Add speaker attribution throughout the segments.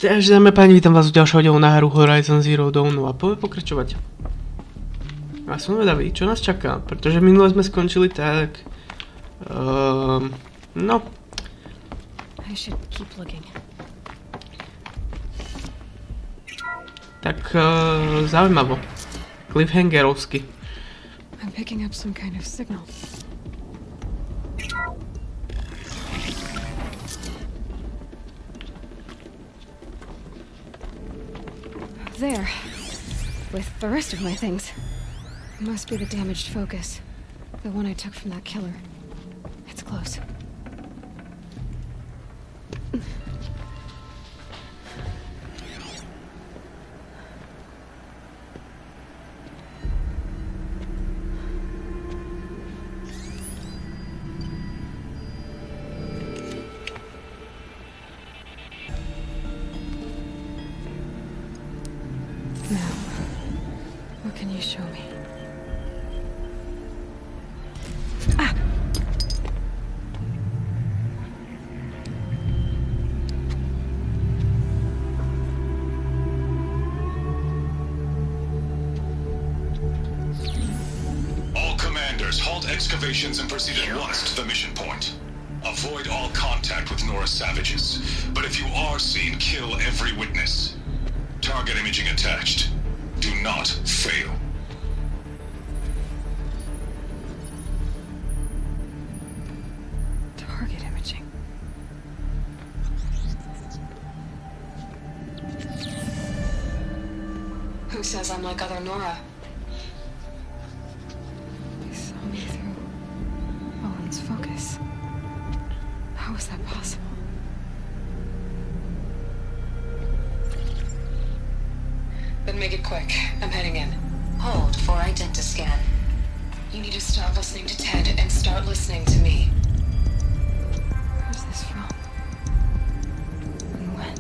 Speaker 1: Takže dáme páni, vítam vás u ďalšieho dielu na hru Horizon Zero Dawn a poďme pokračovať. Ja som vedavý, čo nás čaká, pretože minule sme skončili tak... no. Tak zaujímavo. Cliffhangerovsky.
Speaker 2: I'm picking up some kind of signal. There, with the rest of my things. Must be the damaged focus. The one I took from that killer. It's close. Now, what can you show me? Ah!
Speaker 3: All commanders, halt excavations and proceed at once to the mission point. Avoid all contact with Nora savages, but if you are seen, kill every witness. Target imaging attached. Do not fail.
Speaker 2: Target imaging.
Speaker 4: Who says I'm like other Nora?
Speaker 2: You saw me through Owen's focus. How is that possible?
Speaker 4: Then make it quick. I'm heading in.
Speaker 5: Hold for identiscan.
Speaker 4: You need to stop listening to Ted and start listening to me.
Speaker 2: Where's this from? And when?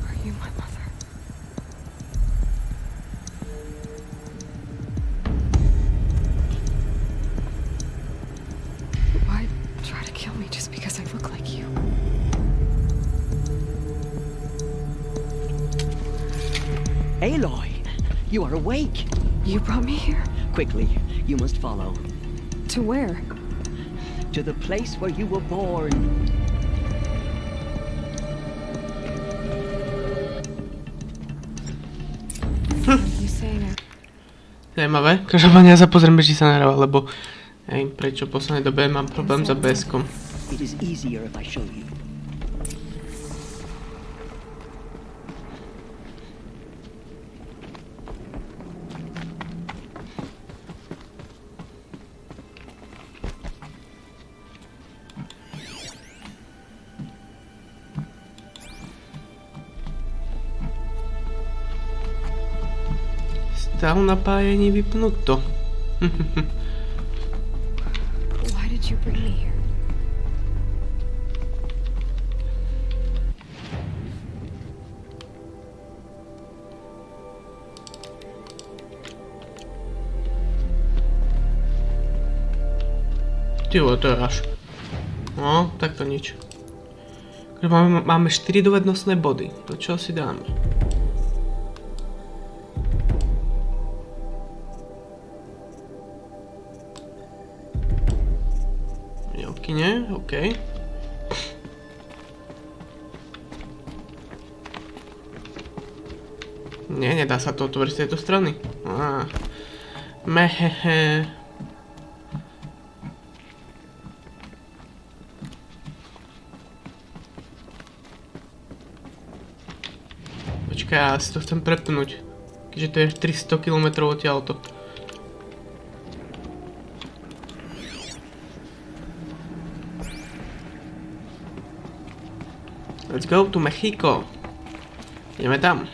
Speaker 2: Are you my mother? Why try to kill me just because I look like you?
Speaker 6: Aloy, you are awake.
Speaker 2: You brought me here?
Speaker 6: Quickly, you must follow.
Speaker 2: To where?
Speaker 6: To the place where you were born.
Speaker 2: You saying I...
Speaker 1: Zajímavé, každopádne ja sa pozriem, či sa nahráva, lebo neviem prečo v poslednej dobe mám problém s ABS-kom.
Speaker 6: It is easier if I show you.
Speaker 1: Stav napájení vypnuto.
Speaker 2: Why did you bring me here?
Speaker 1: Tyjo, to je až. No, tak to nič. Máme 4 dovednostné body. To čo si dáme? Nie? OK. Nie, nedá sa to otvoriť z tejto strany. Mehehe. Počkaj, ja si to chcem prepnúť. Keďže to je 300 km odtiaľto. Let's go to Mexico. Ideme tam.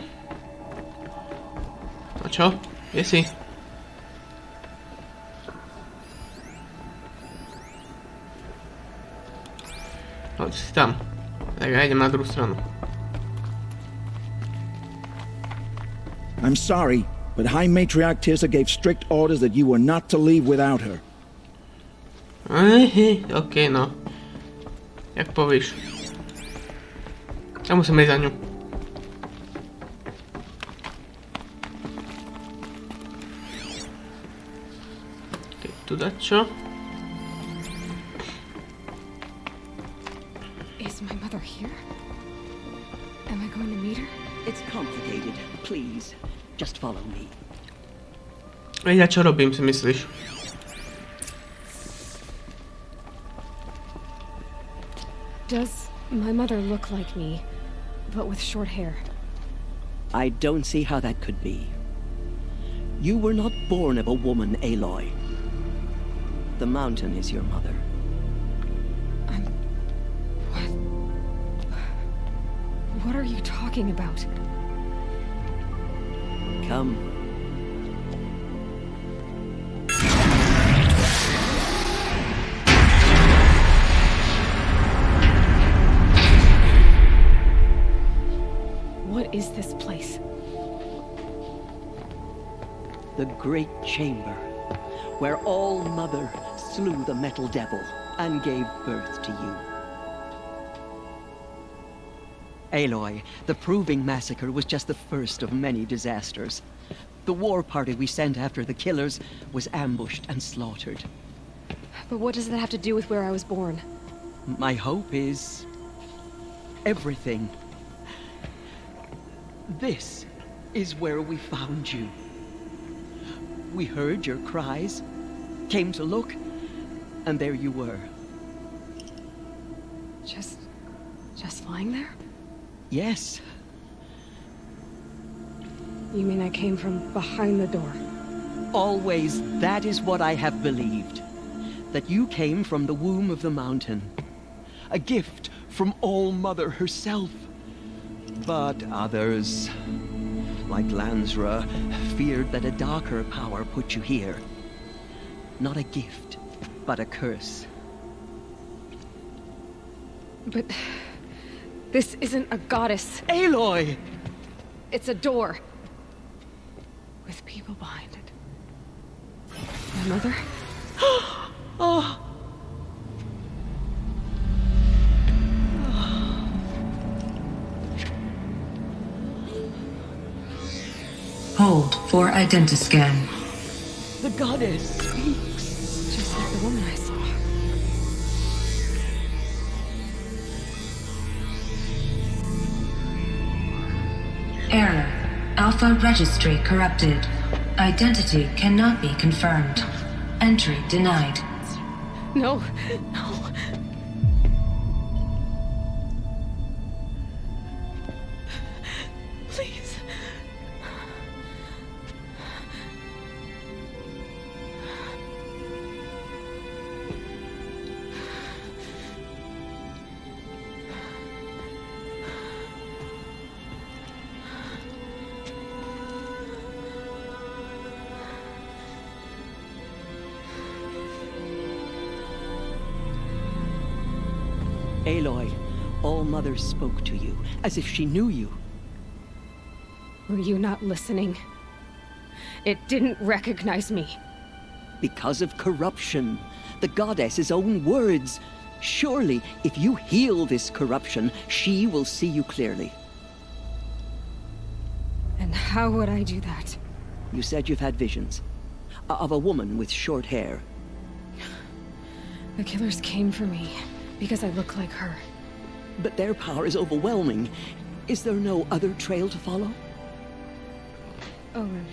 Speaker 1: A čo? Je si? No, ty si tam. Tak ja idem na druhú stranu.
Speaker 7: I'm sorry, but High Matriarch Tirsa gave strict orders that you were not to leave without her.
Speaker 1: Okej, no. Jak powiesz. Ja musím ísť za ňu. Okej, tu dačo.
Speaker 2: Is my mother here? Am I going to meet her?
Speaker 6: It's complicated. Please, just follow me.
Speaker 1: Ja čo robím, si myslíš?
Speaker 2: Does my mother look like me, but with short hair?
Speaker 6: I don't see how that could be. You were not born of a woman, Aloy. The mountain is your mother.
Speaker 2: What are you talking about?
Speaker 6: Come.
Speaker 2: What is this place?
Speaker 6: The great chamber, where All Mother slew the metal devil and gave birth to you. Aloy, the Proving Massacre was just the first of many disasters. The war party we sent after the killers was ambushed and slaughtered.
Speaker 2: But what does that have to do with where I was born?
Speaker 6: My hope is everything. This is where we found you. We heard your cries, came to look, and there you were.
Speaker 2: Just lying there?
Speaker 6: Yes.
Speaker 2: You mean I came from behind the door?
Speaker 6: Always that is what I have believed. That you came from the womb of the mountain. A gift from All Mother herself. But others, like Lansra, feared that a darker power put you here. Not a gift, but a curse.
Speaker 2: But this isn't a goddess.
Speaker 6: Aloy!
Speaker 2: It's a door. With people behind it. My mother?
Speaker 6: Oh!
Speaker 5: Hold for identiscan.
Speaker 6: The goddess speaks.
Speaker 2: Just like the woman I saw.
Speaker 5: Error. Alpha registry corrupted. Identity cannot be confirmed. Entry denied.
Speaker 2: No. Please.
Speaker 6: Aloy, All Mother spoke to you, as if she knew you.
Speaker 2: Were you not listening? It didn't recognize me.
Speaker 6: Because of corruption. The goddess's own words. Surely, if you heal this corruption, she will see you clearly.
Speaker 2: And how would I do that?
Speaker 6: You said you've had visions. Of a woman with short hair.
Speaker 2: The killers came for me because I look like her.
Speaker 6: But their power is overwhelming. Is there no other trail to follow?
Speaker 2: Owen.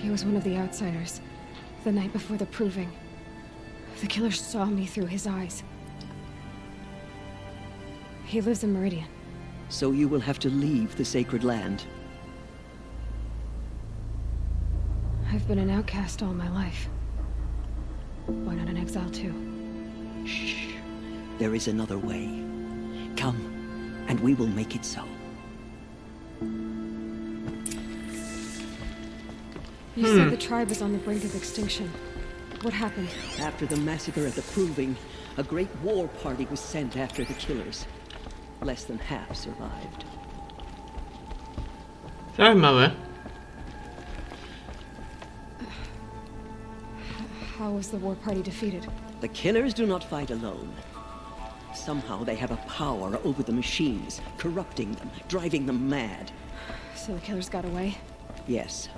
Speaker 2: He was one of the outsiders. The night before the proving. The killer saw me through his eyes. He lives in Meridian.
Speaker 6: So you will have to leave the sacred land.
Speaker 2: I've been an outcast all my life. Why not an exile too?
Speaker 6: Shh. There is another way. Come, and we will make it so.
Speaker 2: You said the tribe was on the brink of extinction. What happened?
Speaker 6: After the massacre at the Proving, a great war party was sent after the killers. Less than half survived.
Speaker 1: Zaujímavé.
Speaker 2: How was the war party defeated?
Speaker 6: The killers do not fight alone. Somehow they have a power over the machines, corrupting them, driving them mad.
Speaker 2: So the killers got away?
Speaker 6: Yes.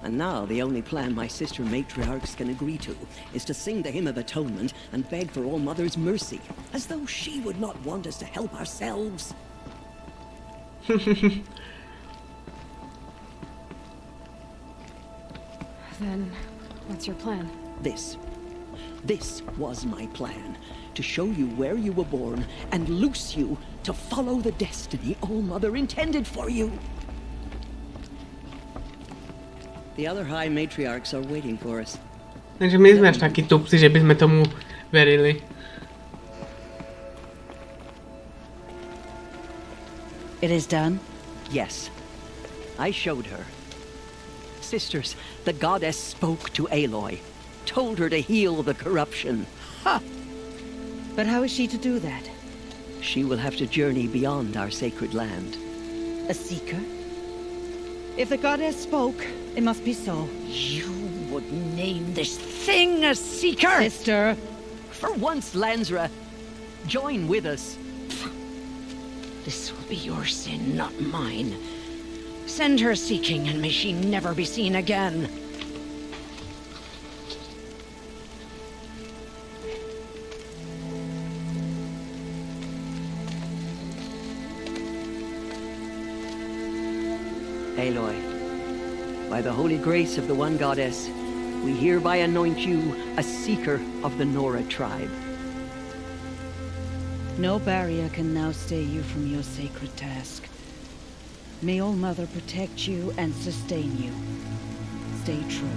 Speaker 6: And now the only plan my sister matriarchs can agree to is to sing the Hymn of Atonement and beg for All Mother's mercy, as though she would not want us to help ourselves.
Speaker 2: Then, what's your plan?
Speaker 6: This was my plan. To show you where you were born and loose you to follow the destiny All Mother intended for you. The other high matriarchs are waiting for us.
Speaker 1: Takže my sme až takí tupci, že by sme tomu verili.
Speaker 8: It is done?
Speaker 6: Yes. I showed her. Sisters, the goddess spoke to Aloy. Told her to heal the corruption.
Speaker 8: Ha! But how is she to do that?
Speaker 6: She will have to journey beyond our sacred land.
Speaker 8: A seeker? If the goddess spoke, it must be so.
Speaker 9: You would name this thing a seeker?
Speaker 8: Sister!
Speaker 6: For once, Lansra, join with us.
Speaker 9: This will be your sin, not mine. Send her seeking, and may she never be seen again.
Speaker 6: Aloy, by the holy grace of the one goddess, we hereby anoint you a seeker of the Nora tribe.
Speaker 8: No barrier can now stay you from your sacred task. May All Mother protect you and sustain you. Stay true.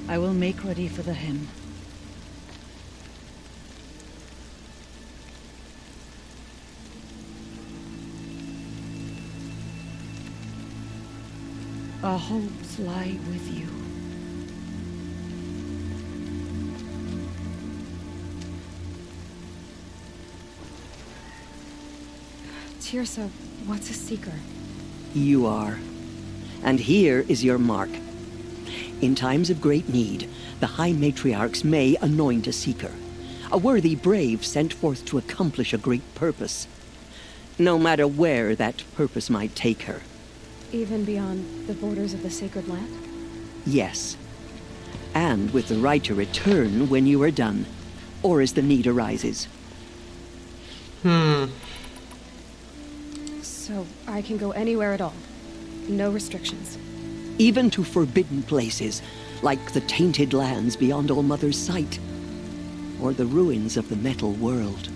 Speaker 8: I will make ready for the hymn. Our hopes lie with you.
Speaker 2: Tirsa, what's a seeker?
Speaker 6: You are. And here is your mark. In times of great need, the high matriarchs may anoint a seeker, a worthy brave sent forth to accomplish a great purpose, no matter where that purpose might take her.
Speaker 2: Even beyond the borders of the sacred land?
Speaker 6: Yes. And with the right to return when you are done, or as the need arises.
Speaker 2: So I can go anywhere at all? No restrictions?
Speaker 6: Even to forbidden places, like the tainted lands beyond All Mother's sight, or the ruins of the metal world.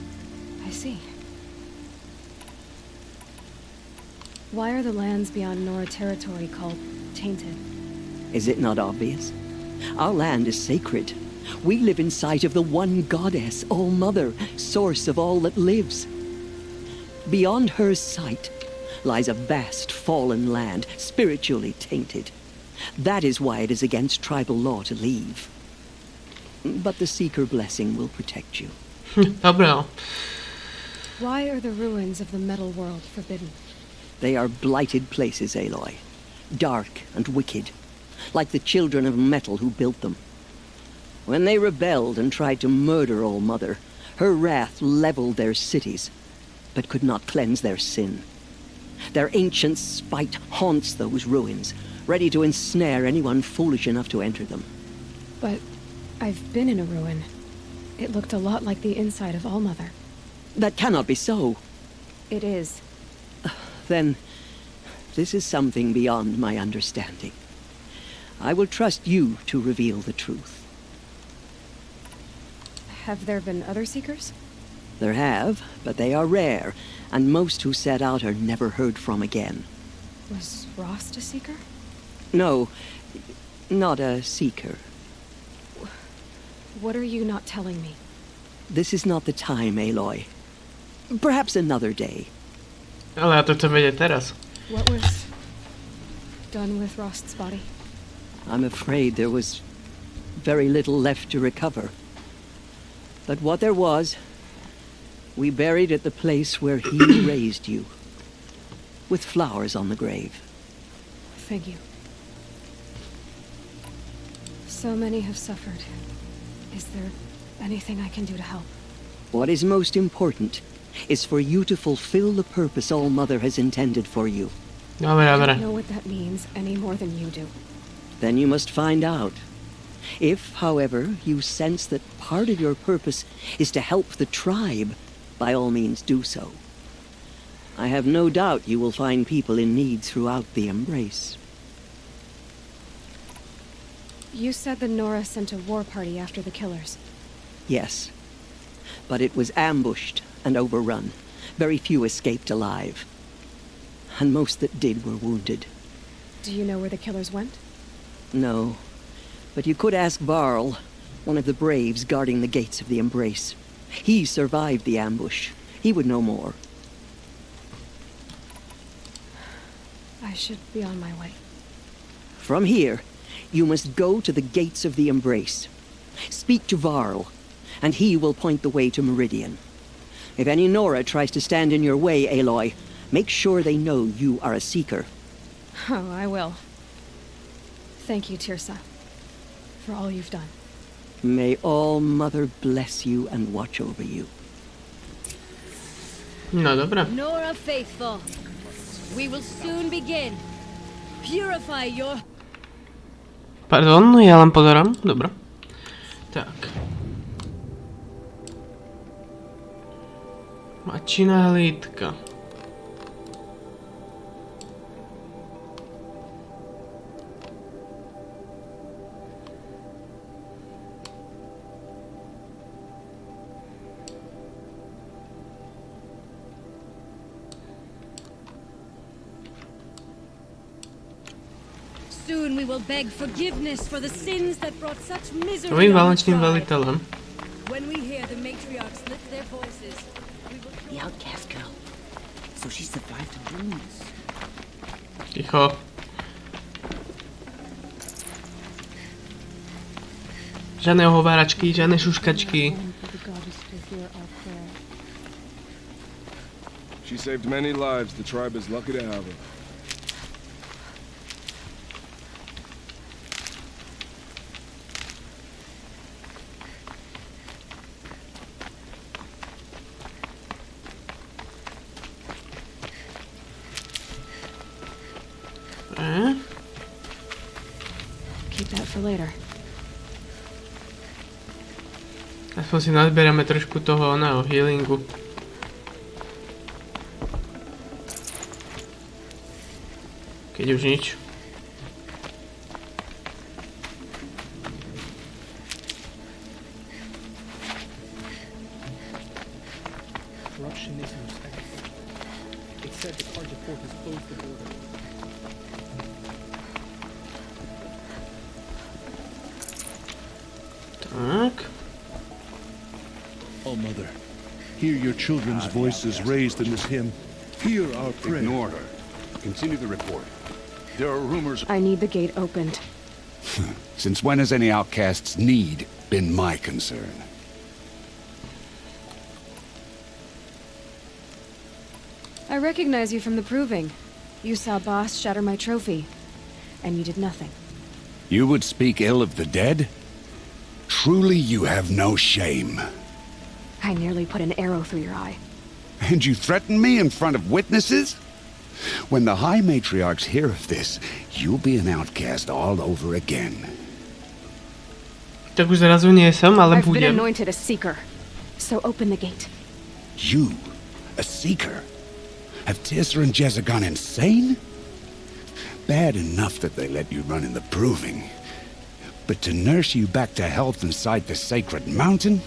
Speaker 2: I see. Why are the lands beyond Nora territory called tainted?
Speaker 6: Is it not obvious? Our land is sacred. We live in sight of the one goddess, All Mother, source of all that lives. Beyond her sight lies a vast fallen land, spiritually tainted. That is why it is against tribal law to leave. But the Seeker blessing will protect you.
Speaker 1: Dobra.
Speaker 2: Why are the ruins of the metal world forbidden?
Speaker 6: They are blighted places, Aloy. Dark and wicked, like the children of metal who built them. When they rebelled and tried to murder All Mother, her wrath leveled their cities, but could not cleanse their sin. Their ancient spite haunts those ruins, ready to ensnare anyone foolish enough to enter them.
Speaker 2: But I've been in a ruin. It looked a lot like the inside of All Mother.
Speaker 6: That cannot be so.
Speaker 2: It is.
Speaker 6: Then, this is something beyond my understanding. I will trust you to reveal the truth.
Speaker 2: Have there been other Seekers?
Speaker 6: There have, but they are rare, and most who set out are never heard from again.
Speaker 2: Was Rost a Seeker?
Speaker 6: No, not a Seeker.
Speaker 2: What are you not telling me?
Speaker 6: This is not the time, Aloy. Perhaps another day.
Speaker 1: Ale ja to chcem vedieť teraz.
Speaker 2: What was done with Rost's body?
Speaker 6: I'm afraid there was very little left to recover. But what there was, we buried at the place where he raised you, with flowers on the grave.
Speaker 2: Thank you. So many have suffered. Is there anything I can do to help?
Speaker 6: What is most important is for you to fulfill the purpose All Mother has intended for you.
Speaker 1: Dobre,
Speaker 2: I
Speaker 1: dobre.
Speaker 2: don't know what that means any more than you do.
Speaker 6: Then you must find out. If, however, you sense that part of your purpose is to help the tribe, by all means do so. I have no doubt you will find people in need throughout the Embrace.
Speaker 2: You said that Nora sent a war party after the killers.
Speaker 6: Yes, but it was ambushed and overrun. Very few escaped alive. And most that did were wounded.
Speaker 2: Do you know where the killers went?
Speaker 6: No, but you could ask Varl, one of the braves guarding the gates of the Embrace. He survived the ambush. He would know more.
Speaker 2: I should be on my way.
Speaker 6: From here, you must go to the gates of the Embrace. Speak to Varl, and he will point the way to Meridian. If any Nora tries to stand in your way, Aloy, make sure they know you are a seeker.
Speaker 2: Oh, I will. Thank you, Tirsa, for all you've done.
Speaker 6: May All Mother bless you and watch over you.
Speaker 1: No dobra.
Speaker 10: Nora faithful, we will soon begin. Purify your...
Speaker 1: Pardon, ja len pozerám. Dobra. Tak. Mačina hlídka.
Speaker 10: Soon we will beg forgiveness for the sins that brought such misery
Speaker 1: Novým
Speaker 10: on the
Speaker 1: válečným
Speaker 10: tribe.
Speaker 1: velitelem.
Speaker 10: When we hear the matriarchs lift their voices, we will...
Speaker 11: The outcast girl. So she survived the wounds.
Speaker 1: Ticho. Žádné ohováračky, žádné šuškačky.
Speaker 12: She saved many lives. The tribe is lucky to have her.
Speaker 2: Keep that for later.
Speaker 1: Aspoň si nazbierame trošku toho oného healingu. Keď už nič.
Speaker 13: Corruption is no second. It said the Carja Fort has closed the border.
Speaker 1: Tak.
Speaker 14: Oh, Mother, hear your children's voices raised in this hymn. Hear our prayer.
Speaker 15: Ignore her. Continue the report. There are rumors...
Speaker 2: I need the gate opened.
Speaker 15: Since when has any outcast's need been my concern?
Speaker 2: I recognize you from the proving. You saw Boss shatter my trophy, and you did nothing.
Speaker 15: You would speak ill of the dead? Truly you have no shame.
Speaker 2: I nearly put an arrow through your eye.
Speaker 15: And you threaten me in front of witnesses? When the High Matriarchs hear of this, you'll be an outcast all over again.
Speaker 1: Tak už zrazu nie som, ale
Speaker 2: I've been
Speaker 1: budem.
Speaker 2: anointed a seeker, so open the gate.
Speaker 15: You, a seeker? Have Tirsa and Jezza gone insane? Bad enough that they let you run in the proving. But to nurse you back to health inside the sacred mountain?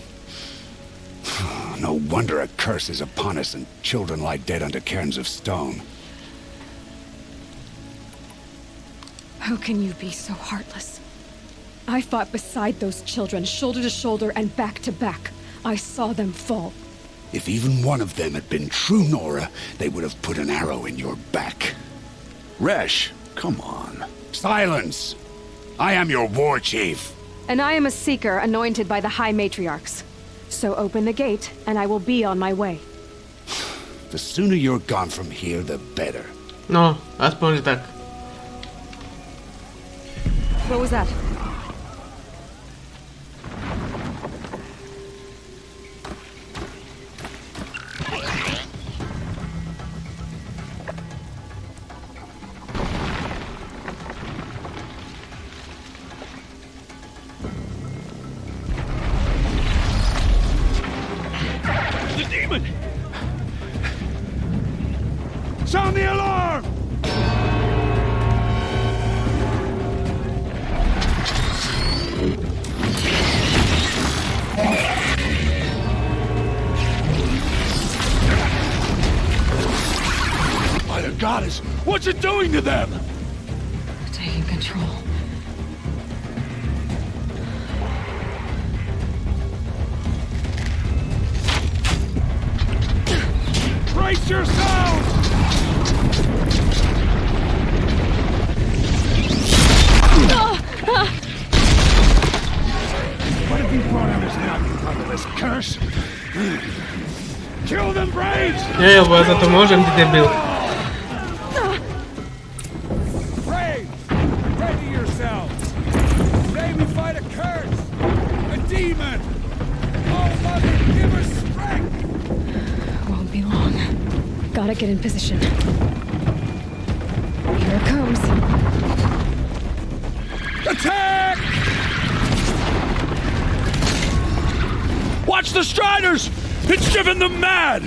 Speaker 15: No wonder a curse is upon us and children lie dead under cairns of stone.
Speaker 2: How can you be so heartless? I fought beside those children, shoulder to shoulder and back to back. I saw them fall.
Speaker 15: If even one of them had been true Nora, they would have put an arrow in your back. Resh, come on. Silence! I am your war chief.
Speaker 2: And I am a seeker anointed by the High Matriarchs. So open the gate, and I will be on my way.
Speaker 15: The sooner you're gone from here, the better.
Speaker 1: No, aspoň tak.
Speaker 2: What was that?
Speaker 15: What's it doing to them?
Speaker 2: Taking control.
Speaker 15: Brace yourselves! What have you brought on us now, you motherless curse? Kill them, braves!
Speaker 1: Nie, bo ja za to môžem, ty debil.
Speaker 15: Brave! Ready yourselves! Today we fight a curse! A demon! Oh, mother, give us strength!
Speaker 2: Won't be long. Gotta get in position. Here it comes.
Speaker 15: Attack! Watch the Striders! It's driven them mad!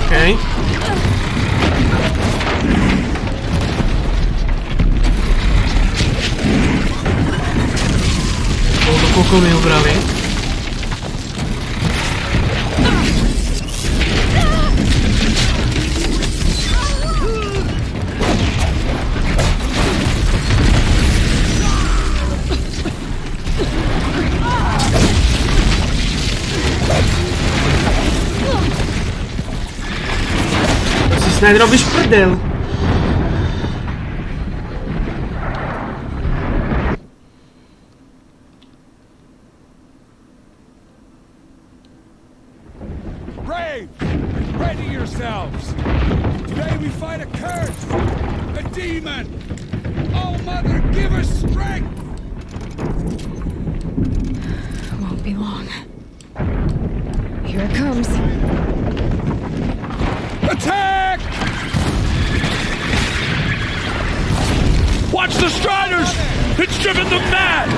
Speaker 1: Okay. Bolo koľko mi ubrali. Snáď robíš prdel.
Speaker 15: Brave! Ready yourselves! Today we fight a curse! A demon! Oh, mother, give us strength!
Speaker 2: Won't be long. Here it comes.
Speaker 15: Attack! Watch the Striders! It's driven them mad!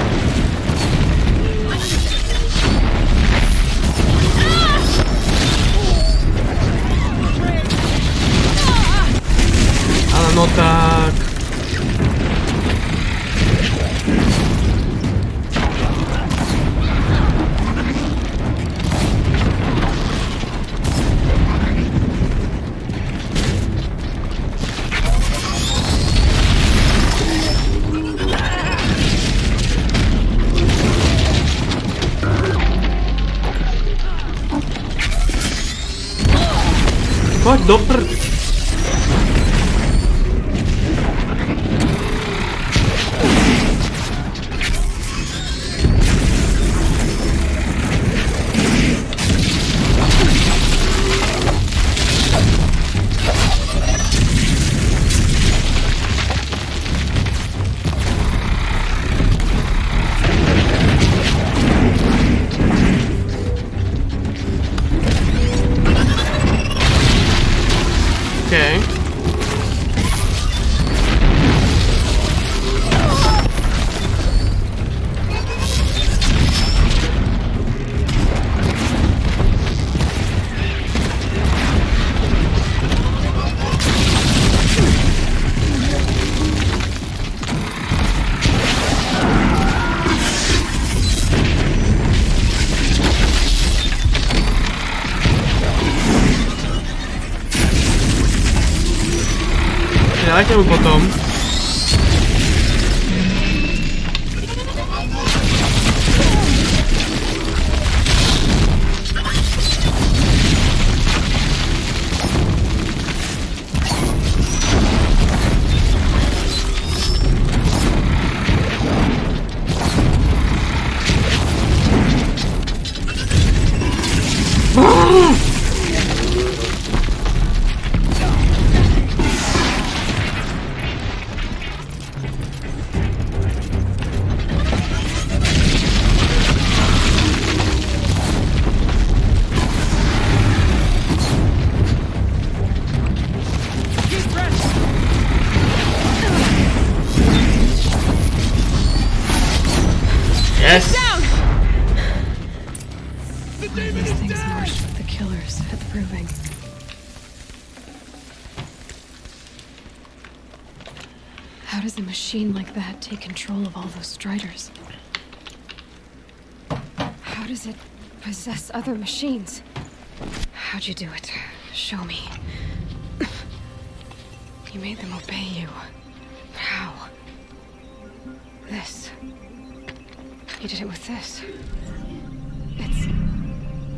Speaker 1: Ale no tak. Poď do prd. Okay. Dajte mu potom. Yes.
Speaker 2: Down. The demon is things marched with the killers at the proving. How does a machine like that take control of all those striders? How does it possess other machines? How'd you do it? Show me. You made them obey you. But how? This. You did it with this. It's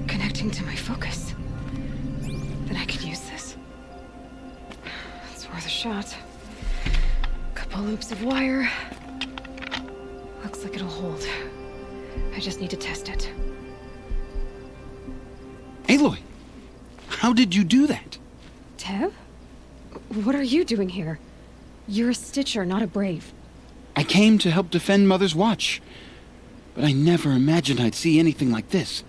Speaker 2: connecting to my focus. Then I could use this. It's worth a shot. Couple loops of wire. Looks like it'll hold. I just need to test it.
Speaker 15: Aloy, how did you do that?
Speaker 2: Tev? What are you doing here? You're a Stitcher, not a Brave.
Speaker 15: I came to help defend Mother's watch, but I never imagined I'd see anything like this.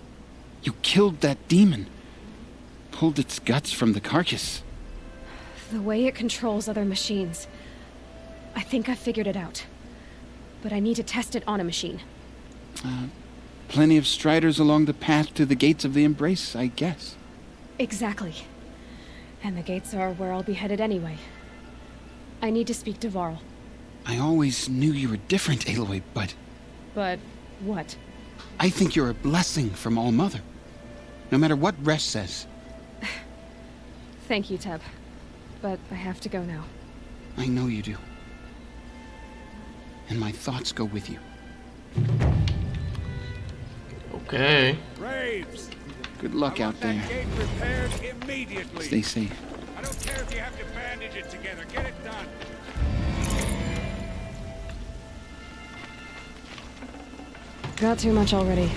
Speaker 15: You killed that demon, pulled its guts from the carcass.
Speaker 2: The way it controls other machines. I think I figured it out. But I need to test it on a machine.
Speaker 15: Plenty of striders along the path to the gates of the Embrace, I guess.
Speaker 2: Exactly. And the gates are where I'll be headed anyway. I need to speak to Varl.
Speaker 15: I always knew you were different, Aloy, but...
Speaker 2: But what?
Speaker 15: I think you're a blessing from All Mother. No matter what Resh says.
Speaker 2: Thank you, Teb. But I have to go now.
Speaker 15: I know you do. And my thoughts go with you.
Speaker 1: Okay.
Speaker 16: Braves!
Speaker 15: Good luck out there.
Speaker 16: Gate repaired immediately.
Speaker 15: Stay safe.
Speaker 16: I don't care if you have to bandage it together. Get it done.
Speaker 2: Got too much already.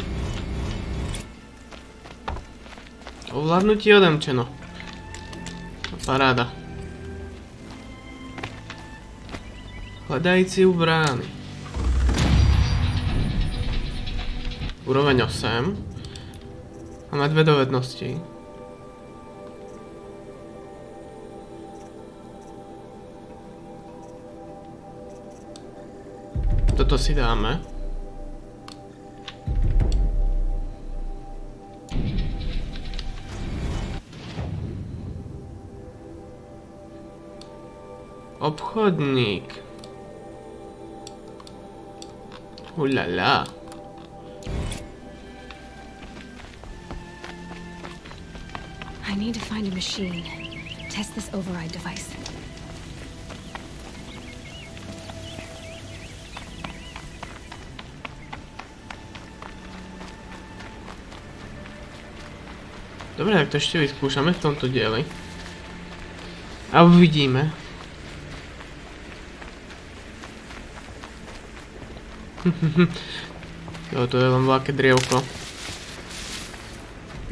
Speaker 1: Ovládnutie odemčeno. Paráda. Hľadajci u brány. Úroveň 8. Máme 2 dovednosti. Toto si dáme. Obchodník. Ulala.
Speaker 2: I need to find a machine. Test this override device.
Speaker 1: Dobre, tak to ešte vyskúšame v tomto dieli. A uvidíme. Jo, to je len veľké drievko.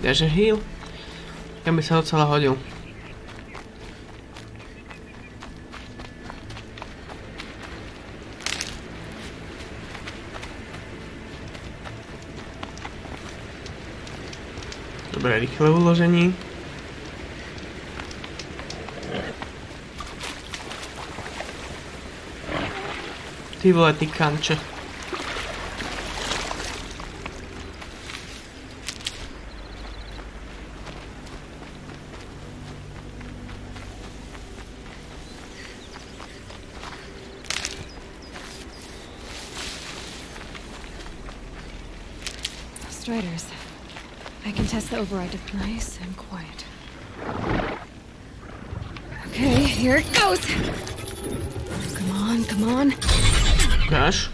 Speaker 1: Kdeže heal? Ja by sa docela hodil. Dobre, rýchle uložení. Ty vole, ty kanče.
Speaker 2: Striders. I can test the override nice and quiet. Okay, here it goes! Come on, come on.
Speaker 1: Gosh.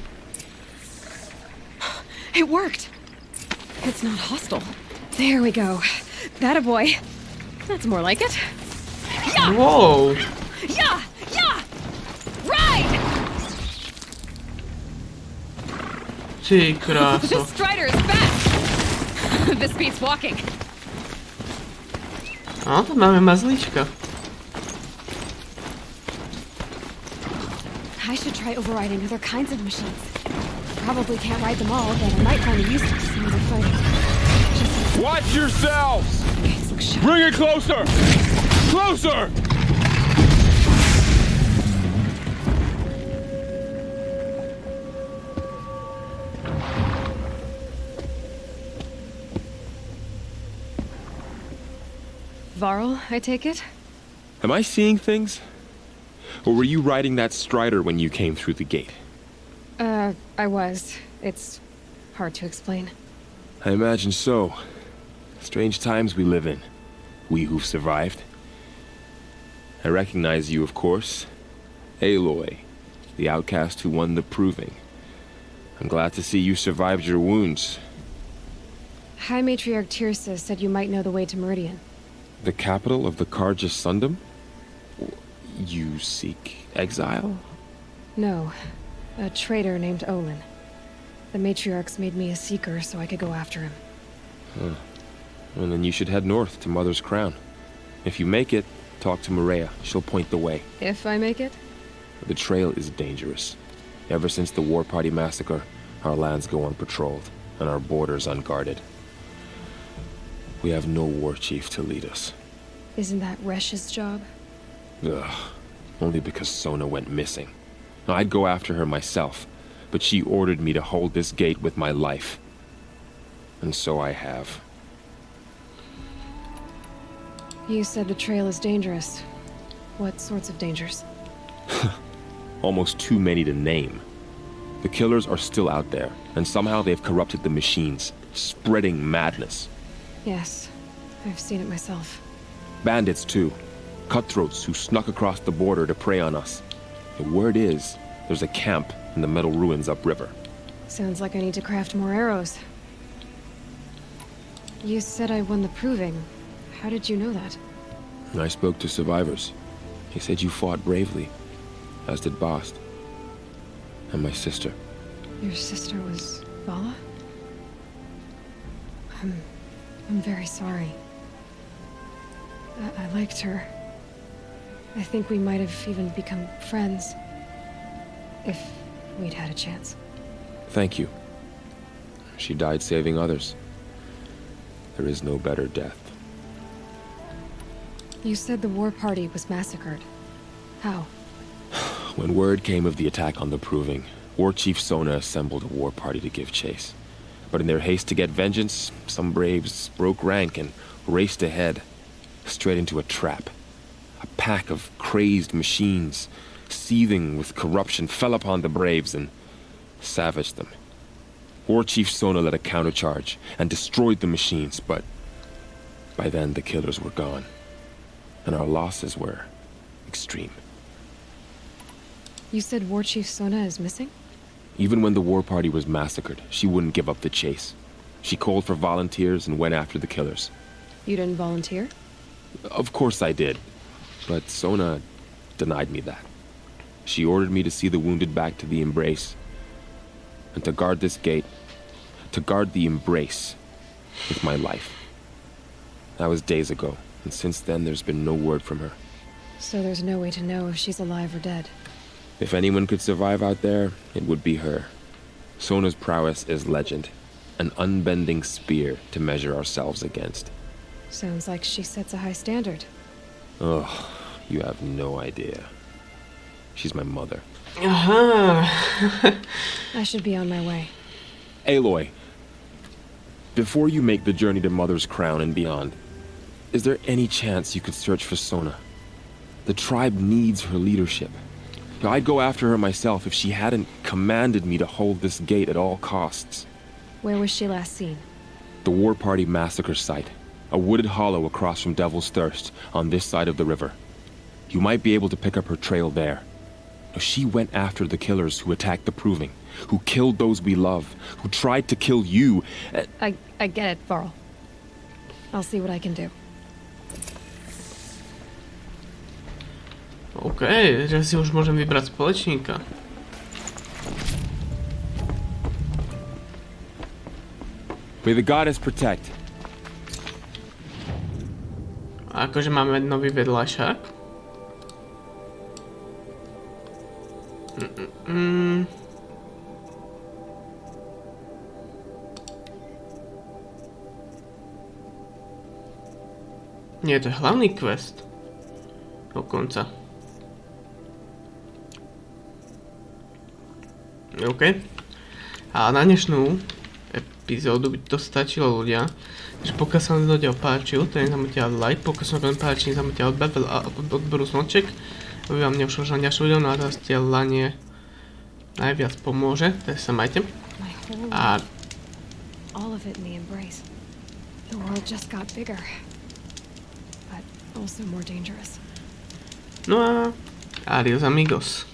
Speaker 2: It worked! It's not hostile. There we go. That a boy. That's more like it. Yeah!
Speaker 1: Whoa!
Speaker 2: Yeah! Yeah! Ride!
Speaker 1: Ty kráso.
Speaker 2: This strider is fast! This beats walking.
Speaker 1: A, tu máme mazlíčka.
Speaker 2: I should try overriding other kinds of machines. Probably can't ride them all, but I might find a use to some of the fighting.
Speaker 16: Watch yourselves! Bring it closer! Closer!
Speaker 2: Varl, I take it?
Speaker 12: Am I seeing things?
Speaker 17: Or were you riding that strider when you came through the gate?
Speaker 2: I was. It's hard to explain.
Speaker 17: I imagine so. Strange times we live in. We who've survived. I recognize you, of course. Aloy, the outcast who won the proving. I'm glad to see you survived your wounds.
Speaker 2: High Matriarch Tirsa said you might know the way to Meridian.
Speaker 17: The capital of the Carja Sundom? You seek exile?
Speaker 2: No. A traitor named Olin. The Matriarchs made me a seeker so I could go after him.
Speaker 17: Huh. Well, then you should head north to Mother's Crown. If you make it, talk to Maria. She'll point the way.
Speaker 2: If I make it?
Speaker 17: The trail is dangerous. Ever since the War Party massacre, our lands go unpatrolled, and our borders unguarded. We have no war chief to lead us.
Speaker 2: Isn't that Resh's job?
Speaker 17: Ugh. Only because Sona went missing. I'd go after her myself, but she ordered me to hold this gate with my life. And so I have.
Speaker 2: You said the trail is dangerous. What sorts of dangers?
Speaker 17: Almost too many to name. The killers are still out there, and somehow they've corrupted the machines, spreading madness.
Speaker 2: Yes, I've seen it myself.
Speaker 17: Bandits, too. Cutthroats who snuck across the border to prey on us. The word is, there's a camp in the metal ruins upriver.
Speaker 2: Sounds like I need to craft more arrows. You said I won the proving. How did you know that?
Speaker 17: I spoke to survivors. They said you fought bravely, as did Bast. And my sister.
Speaker 2: Your sister was Vala? I'm very sorry. I liked her. I think we might have even become friends. If we'd had a chance.
Speaker 17: Thank you. She died saving others. There is no better death.
Speaker 2: You said the war party was massacred. How?
Speaker 17: When word came of the attack on the Proving, War Chief Sona assembled a war party to give chase. But in their haste to get vengeance, some braves broke rank and raced ahead, straight into a trap. A pack of crazed machines, seething with corruption, fell upon the braves and savaged them. War Chief Sona led a countercharge and destroyed the machines, but by then the killers were gone, and our losses were extreme.
Speaker 2: You said War Chief Sona is missing?
Speaker 17: Even when the war party was massacred, she wouldn't give up the chase. She called for volunteers and went after the killers.
Speaker 2: You didn't volunteer?
Speaker 17: Of course I did, but Sona denied me that. She ordered me to see the wounded back to the Embrace, and to guard this gate, to guard the Embrace with my life. That was days ago, and since then there's been no word from her.
Speaker 2: So there's no way to know if she's alive or dead.
Speaker 17: If anyone could survive out there, it would be her. Sona's prowess is legend, an unbending spear to measure ourselves against.
Speaker 2: Sounds like she sets a high standard.
Speaker 17: Oh, you have no idea. She's my mother.
Speaker 1: Aha.
Speaker 2: I should be on my way.
Speaker 17: Aloy, before you make the journey to Mother's Crown and beyond, is there any chance you could search for Sona? The tribe needs her leadership. I'd go after her myself if she hadn't commanded me to hold this gate at all costs.
Speaker 2: Where was she last seen?
Speaker 17: The War Party massacre site. A wooded hollow across from Devil's Thirst, on this side of the river. You might be able to pick up her trail there. She went after the killers who attacked the Proving, who killed those we love, who tried to kill you.
Speaker 2: I get it, Varl. I'll see what I can do.
Speaker 1: Okej, teraz już możemy wybrać społecznika.
Speaker 17: May the goddess protect.
Speaker 1: A akože máme nový vedľašák. Nie, to je hlavný quest. Dokonca. OK. A na dnešnú epizódu by to stačilo, ľudia. Takže pokiaľ sa vám video páčil, to nezamoťte like, pokiaľ sa vám páči, nezamoťte odber a odboru značek. aby vám neušlo žať ďalšie video, no a zdieľanie najviac pomôže, takže sa majte. A
Speaker 2: all of it in the embrace. The world just got bigger, but also more dangerous.
Speaker 1: no a adios amigos.